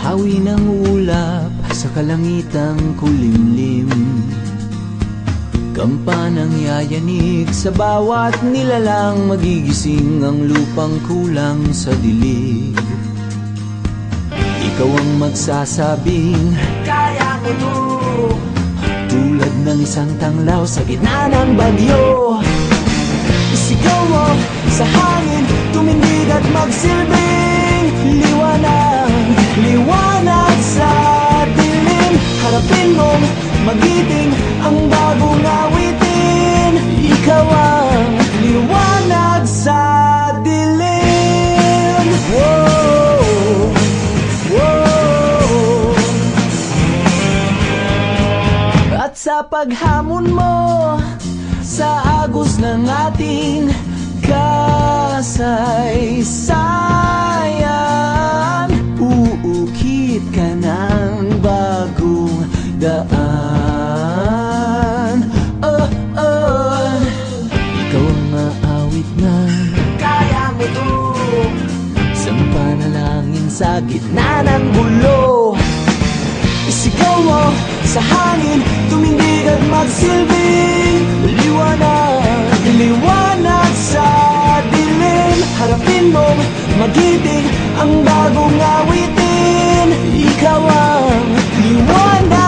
Hawi ng ulap sa kalangitang kulimlim, kampanang yayanig sa bawat nilalang, magigising ang lupang kulang sa dilig. Ikaw ang magsasabing kaya mo to, tulad ng isang tanglaw sa gitna ng bagyo. Isigaw mo sa hangin, tumindig at magsilbing liwanag, liwanag sa dilim. Harapin mong magiting ang bagong awitin, ikaw ang liwanag sa dilim. Whoa, whoa. At sa paghamon mo sa agos ng ating kasaysayan, uukit ka ng bagong daan. Oh, oh. Ikaw ang maawit na kaya mo to, isang panalangin sa gitna ng gulo. Isigaw mo sa hangin, tumindig at magsilbing liwanag, liwanag sa dilim. Harapin mong magiting ang bagong awitin, ikaw ang liwanag.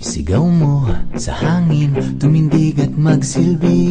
Sigaw mo sa hangin, tumindig at magsilbi